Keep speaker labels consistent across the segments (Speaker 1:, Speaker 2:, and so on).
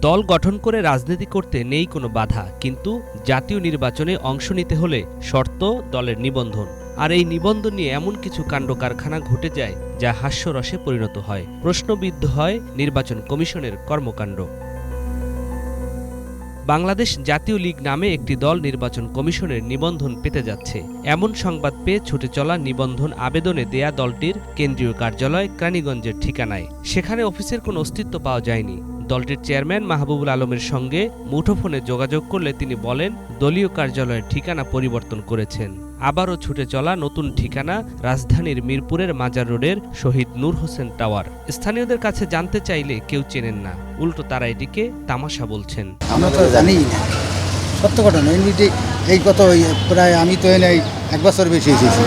Speaker 1: দল গঠন করে রাজনীতি করতে নেই কোনো বাধা, কিন্তু জাতীয় নির্বাচনে অংশ নিতে হলে শর্ত দলের নিবন্ধন। আর এই নিবন্ধন নিয়ে এমন কিছু কাণ্ড কারখানা ঘটে যায় যা হাস্যরসে পরিণত হয়। প্রশ্নবিদ্ধ হয় নির্বাচন কমিশনের কর্মকাণ্ড। বাংলাদেশ জাতীয় লীগ নামে একটি দল নির্বাচন কমিশনের নিবন্ধন পেতে যাচ্ছে, এমন সংবাদ পেয়ে ছুটে চলা নিবন্ধন আবেদনে দেয়া দলটির কেন্দ্রীয় কার্যালয় কেরানীগঞ্জের ঠিকানায়। সেখানে অফিসের কোনো অস্তিত্ব পাওয়া যায়নি। দলটির চেয়ারম্যান মাহবুবুল আলমের সঙ্গে মুঠোফোনে যোগাযোগ করলে তিনি বলেন, দলীয় কার্যালয়ের ঠিকানা পরিবর্তন করেছেন। আবারও ছুটে চলা নতুন ঠিকানা রাজধানীর মিরপুরের মাজার রোডের শহীদ নূর হোসেন টাওয়ার। স্থানীয়দের কাছে জানতে চাইলে কেউ চেনেন না, উল্টো তারা এটিকে তামাশা বলছেন।
Speaker 2: আমরা তো জানি না সত্য ঘটনা। এমনিতে এই কত প্রায় আমি তো এনে 1 বছর বেশি এসেছি,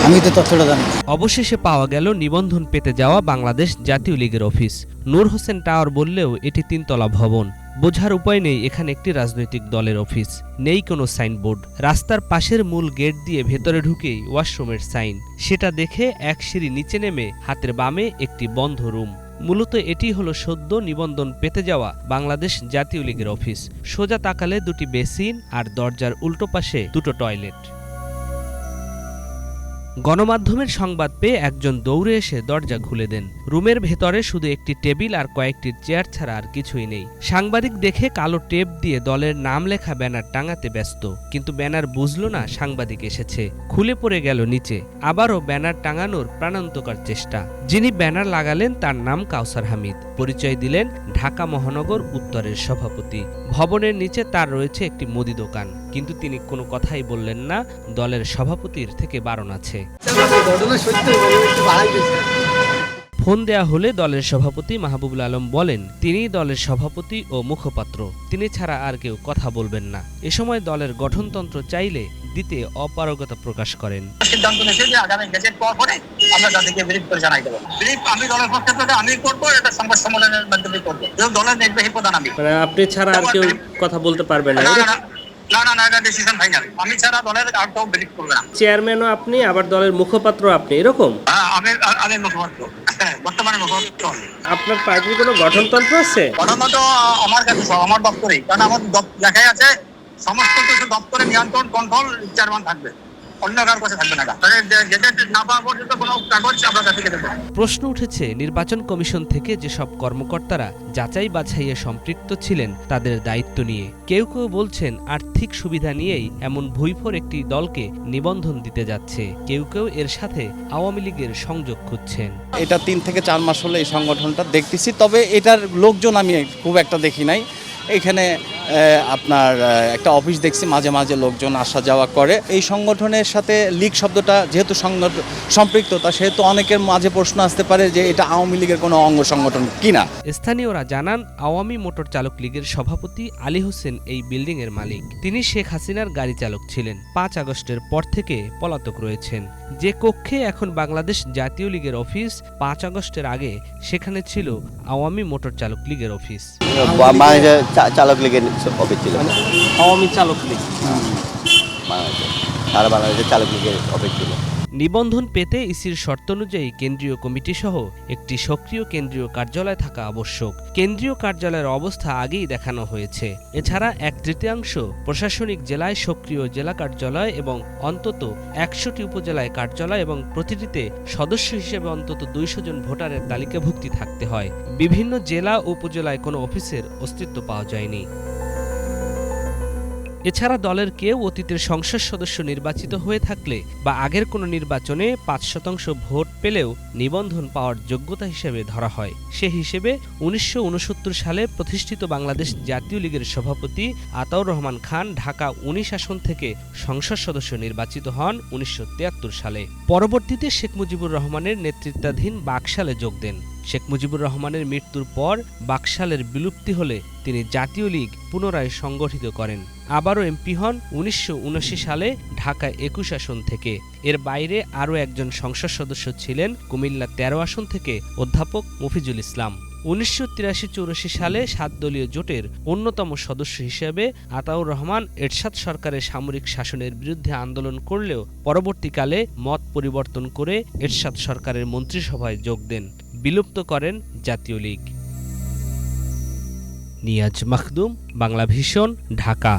Speaker 2: আমি তো তথ্যটা জানি।
Speaker 1: অবশেষে পাওয়া গেল নিবন্ধন পেতে যাওয়া বাংলাদেশ জাতীয় লীগের অফিস। নূর হোসেন টাওয়ার বললেও এটি 3 তলা ভবন। বোঝার উপায় নেই এখানে একটি রাজনৈতিক দলের অফিস। নেই কোনো সাইনবোর্ড। রাস্তার পাশের মূল গেট দিয়ে ভেতরে ঢুকেই ওয়াশরুমের সাইন। সেটা দেখে এক সিঁড়ি নিচে নেমে হাতের বামে একটি বন্ধ রুম। মূলত এটি হলো সদ্য নিবন্ধন পেতে যাওয়া বাংলাদেশ জাতীয় লীগের অফিস। সোজা তাকালে 2টি বেসিন আর দরজার উল্টো পাশে 2টো টয়লেট। গণমাধ্যমের সংবাদ পেয়ে একজন দৌড়ে এসে দরজা খুলে দেন। রুমের ভেতরে শুধু একটি টেবিল আর কয়েকটি চেয়ার ছাড়া আর কিছুই নেই। সাংবাদিক দেখে কালো টেপ দিয়ে দলের নাম লেখা ব্যানার টাঙাতে ব্যস্ত, কিন্তু ব্যানার বুঝলো না সাংবাদিক এসেছে। খুলে পড়ে গেল নিচে। আবারও ব্যানার টাঙানোর প্রাণান্তকর চেষ্টা। যিনি ব্যানার লাগালেন তার নাম কাউসার হামিদ। পরিচয় দিলেন ঢাকা মহানগর উত্তরের সভাপতি। ভবনের নিচে তার রয়েছে একটি মুদি দোকান, কিন্তু তিনি কোনো কথাই বললেন না। দলের সভাপতির থেকে বারণ আছে। ফোন দেয়া হলে দলের সভাপতি মাহবুবুল আলম বলেন, তিনিই দলের সভাপতি ও মুখপাত্র, তিনি ছাড়া আর কেউ কথা বলবেন না। এ সময় দলের গঠনতন্ত্র চাইলে দিতে অপারগতা প্রকাশ করেন।
Speaker 3: সিদ্ধান্ত নিয়েছে যে আগামী গেজেট পাওয়ার পরে আমরা তাদেরকে ব্রিফ করে জানাই দেবো। ব্রিফ আমি দলের পক্ষ থেকে আমি করবো, এটা সংবাদ সম্মেলনের মাধ্যমে করবো। দলের নির্বাহী প্রধান আমি।
Speaker 1: আপনি ছাড়া আর কেউ কথা বলতে পারবে না?
Speaker 3: না, এটা ডিসিশন ফাইনাল। আমি ছাড়া দলের আর কেউ ব্রিফ করবে না।
Speaker 1: চেয়ারম্যানও আপনি, আবার দলের মুখপাত্র আপনি, এরকম?
Speaker 3: আমি মুখপাত্র, বর্তমানে মুখপাত্র।
Speaker 1: আপনার পার্টির কোনো গঠনতন্ত্র আছে?
Speaker 3: গঠনতন্ত্র আমার কাছে আমার দপ্তরেই, কারণ আমার লেখাই আছে সমস্ত কিছু দপ্তরে নিয়ন্ত্রণ কন্ট্রোল চেয়ারম্যান থাকবে, অন্য কারোর কাছে থাকবে না। না পাওয়া পর্যন্ত কোনো কাগজ আমরা কাছে দেবো।
Speaker 1: প্রশ্ন উঠেছে, নির্বাচন কমিশন থেকে যেসব কর্মকর্তারা যাচাই বাছাইয়ে সম্পৃক্ত ছিলেন তাদের দায়িত্ব নিয়ে। কেউ কেউ বলছেন আর্থিক সুবিধা নিয়েই এমন ভুইফোর একটি দলকে নিবন্ধন দিতে যাচ্ছে। কেউ কেউ এর সাথে আওয়ামী লীগের সংযোগ খুঁজছেন।
Speaker 4: এটা 3 থেকে 4 মাস হলে এই সংগঠনটা দেখতেছি, তবে এটার লোকজন আমি খুব একটা দেখি নাই। এখানে আপনার একটা অফিস দেখছি, মাঝে মাঝে লোকজন আসা যাওয়া করে। এই সংগঠনের সাথে লীগ শব্দটা যেহেতু সম্পৃক্ততা, সেহেতু অনেকের মাঝে প্রশ্ন আসতে পারে যে এটা আওয়ামী লীগের কোনো অঙ্গ সংগঠন কিনা।
Speaker 1: স্থানীয়রা জানান, আওয়ামী মোটর চালক লীগের সভাপতি আলী হোসেন এই বিল্ডিং এর মালিক। তিনি শেখ হাসিনার গাড়ি চালক ছিলেন। 5 আগস্টের পর থেকে পলাতক রয়েছেন। যে কক্ষে এখন বাংলাদেশ জাতীয় লীগের অফিস, 5 আগস্টের আগে সেখানে ছিল আওয়ামী মোটর চালক লীগের অফিস।
Speaker 5: চালক লীগের অফিস ছিল,
Speaker 1: আওয়ামী চালক লীগ,
Speaker 5: সারা বাংলাদেশের চালক লীগের অফিস ছিল।
Speaker 1: নিবন্ধন পেতে ইসির শর্ত অনুযায়ী কেন্দ্রীয় কমিটি সহ একটি সক্রিয় কেন্দ্রীয় কার্যালয় থাকা আবশ্যক। কেন্দ্রীয় কার্যালয়ের অবস্থা আগেই দেখানো হয়েছে। এছাড়া 1/3 প্রশাসনিক জেলায় সক্রিয় জেলা কার্যালয় এবং অন্তত 100টি উপজেলায় কার্যালয় এবং প্রতিটিতে সদস্য হিসেবে অন্তত 200 জন ভোটারের তালিকাভুক্তি থাকতে হয়। বিভিন্ন জেলা ও উপজেলায় কোনো অফিসের অস্তিত্ব পাওয়া যায়নি। এছাড়া দলের কেউ অতীতের সংসদ সদস্য নির্বাচিত হয়ে থাকলে বা আগের কোনো নির্বাচনে 5% ভোট পেলেও নিবন্ধন পাওয়ার যোগ্যতা হিসেবে ধরা হয়। সে হিসেবে 1969 সালে প্রতিষ্ঠিত বাংলাদেশ জাতীয় লীগের সভাপতি আতাউর রহমান খান ঢাকা 19 আসন থেকে সংসদ সদস্য নির্বাচিত হন 1973 সালে। পরবর্তীতে শেখ মুজিবুর রহমানের নেতৃত্বাধীন বাকশালে যোগ দেন। শেখ মুজিবুর রহমানের মৃত্যুর পর বাকশালের বিলুপ্তি হলে তিনি জাতীয় লীগ পুনরায় সংগঠিত করেন। আবারও এমপি হন 1979 সালে ঢাকা 21 আসন থেকে। এর বাইরে আরও একজন সংসদ সদস্য ছিলেন কুমিল্লা 13 আসন থেকে অধ্যাপক মফিজুল ইসলাম। 1983-84 সালে 7 দলীয় জোটের অন্যতম সদস্য হিসেবে আতাউর রহমান এরশাদ সরকারের সামরিক শাসনের বিরুদ্ধে আন্দোলন করলেও পরবর্তীকালে মত পরিবর্তন করে এরশাদ সরকারের মন্ত্রিসভায় যোগ দেন। বিলুপ্ত করেন জাতীয় লীগ। নিয়াজ মাখদুম, বাংলা ভিশন, ঢাকা।